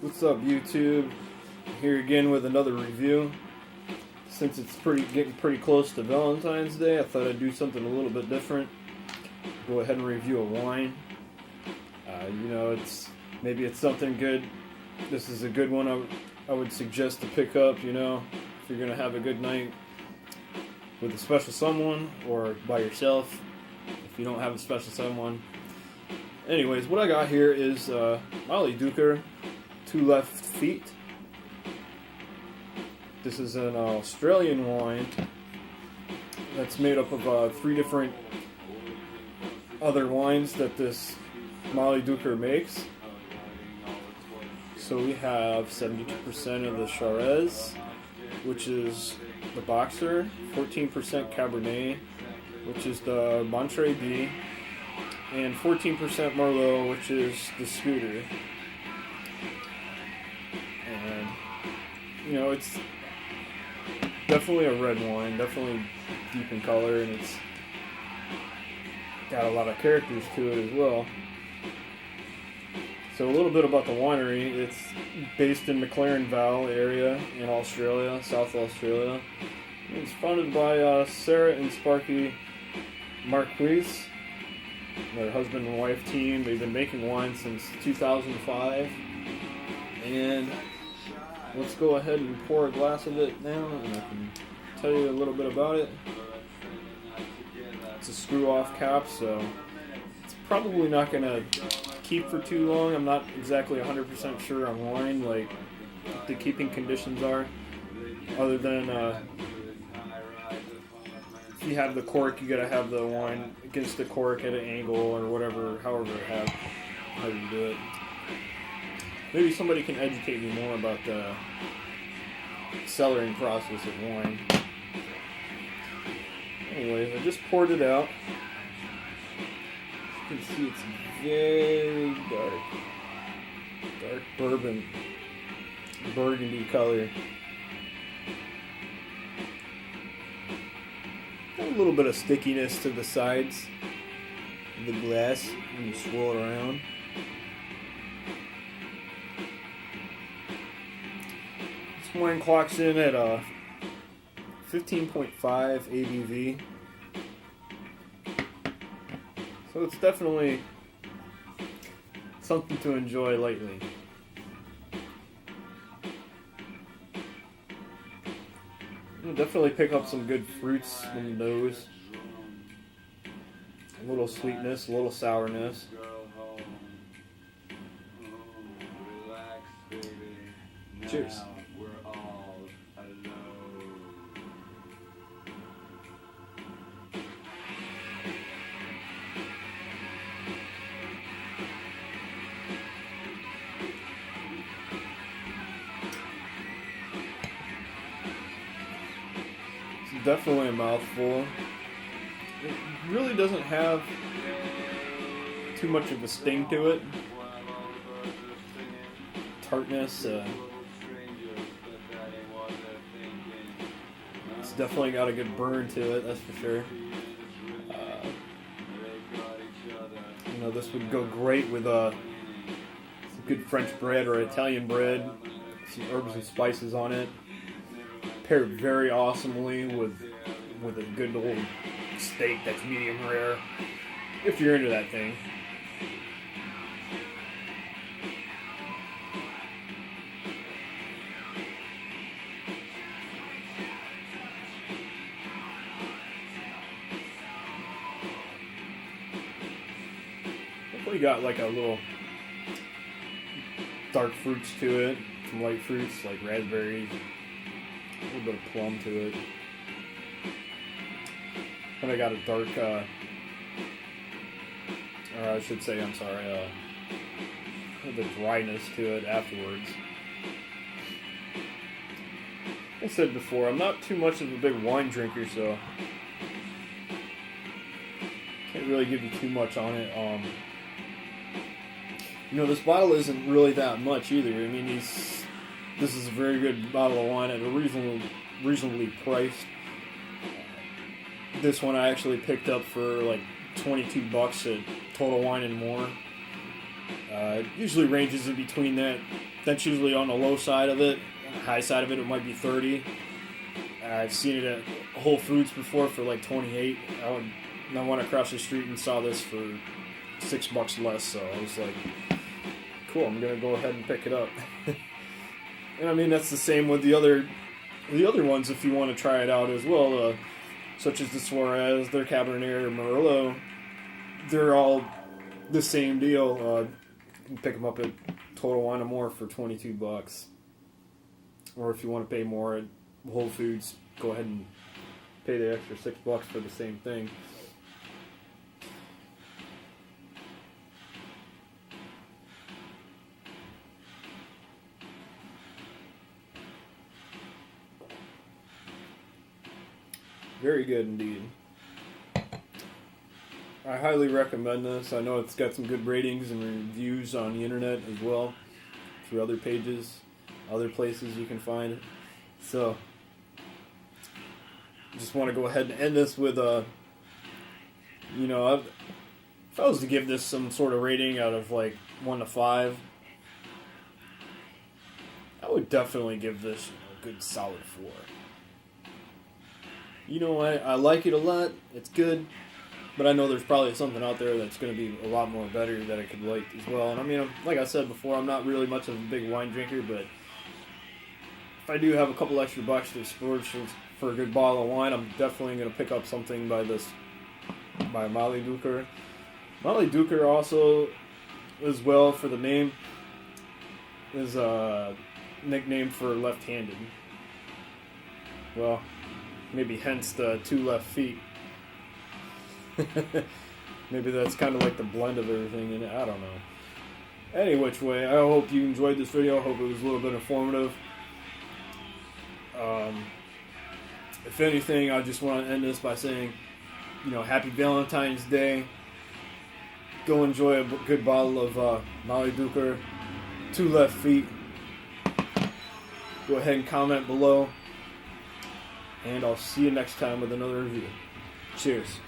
What's up, YouTube? Here again with another review. Since it's getting pretty close to Valentine's Day, I thought I'd do something a little bit different. Go ahead and review a wine. Maybe it's something good. This is a good one I would suggest to pick up, if you're going to have a good night with a special someone or by yourself if you don't have a special someone. Anyways, what I got here is Molly Dooker, 2 Left Feet. This is an Australian wine that's made up of 3 different other wines that this Molly Dooker makes. So we have 72% of the Shiraz, which is the Boxer, 14% Cabernet, which is the Monterey D, and 14% Merlot, which is the Scooter. And, it's definitely a red wine, definitely deep in color, and it's got a lot of characters to it as well. So a little bit about the winery. It's based in McLaren Vale area in Australia, South Australia. It's founded by Sarah and Sparky Marquise, their husband and wife team. They've been making wine since 2005. And let's go ahead and pour a glass of it now, and I can tell you a little bit about it. It's a screw-off cap, so it's probably not going to keep for too long. I'm not exactly 100% sure on wine, like what the keeping conditions are, other than if you have the cork, you got to have the wine against the cork at an angle or whatever, however how you do it. Maybe somebody can educate me more about the cellaring process of wine. Anyways, I just poured it out. You can see it's very dark burgundy color. Got a little bit of stickiness to the sides of the glass when you swirl it around. This wine clocks in at 15.5 ABV. So it's definitely something to enjoy lightly. You'll definitely pick up some good fruits in the nose. A little sweetness, a little sourness. Cheers. Definitely a mouthful. It really doesn't have too much of a sting to it. Tartness. It's definitely got a good burn to it, that's for sure. This would go great with some good French bread or Italian bread, some herbs and spices on it. Paired very awesomely with a good old steak that's medium rare, if you're into that thing. Definitely got like a little dark fruits to it, some light fruits like raspberries. A little bit of plum to it. And I got a dark, the dryness to it afterwards. Like I said before, I'm not too much of a big wine drinker, so can't really give you too much on it. This bottle isn't really that much either. I mean, this is a very good bottle of wine at a reasonably priced. This one I actually picked up for like $22 at Total Wine and More. It usually ranges in between that That's usually on the low side of it. On the high side of it, it might be 30. I've seen it at Whole Foods before for like 28. I went across the street and saw this for $6 less, so I was like, cool, I'm gonna go ahead and pick it up. And I mean, that's the same with the other ones if you want to try it out as well, such as the Suarez, their Cabernet or Merlot. They're all the same deal. You can pick them up at Total Wine & More for $22. Or if you want to pay more at Whole Foods, go ahead and pay the extra $6 for the same thing. Very good indeed. I highly recommend this. I know it's got some good ratings and reviews on the internet as well, through other pages, other places you can find it. So, just want to go ahead and end this with if I was to give this some sort of rating out of like 1 to 5, I would definitely give this a good solid 4. I like it a lot. It's good. But I know there's probably something out there that's going to be a lot more better that I could like as well. And I mean, like I said before, I'm not really much of a big wine drinker, but if I do have a couple extra bucks to splurge for a good bottle of wine, I'm definitely going to pick up something by Molly Dooker. Molly Dooker also, as well, for the name, is a nickname for left-handed. Well, maybe hence the 2 left feet. Maybe that's kind of like the blend of everything in it. I don't know. Any which way, I hope you enjoyed this video. I hope it was a little bit informative. If anything, I just want to end this by saying, Happy Valentine's Day. Go enjoy a good bottle of Molly Dooker. 2 left feet. Go ahead and comment below. And I'll see you next time with another review. Cheers.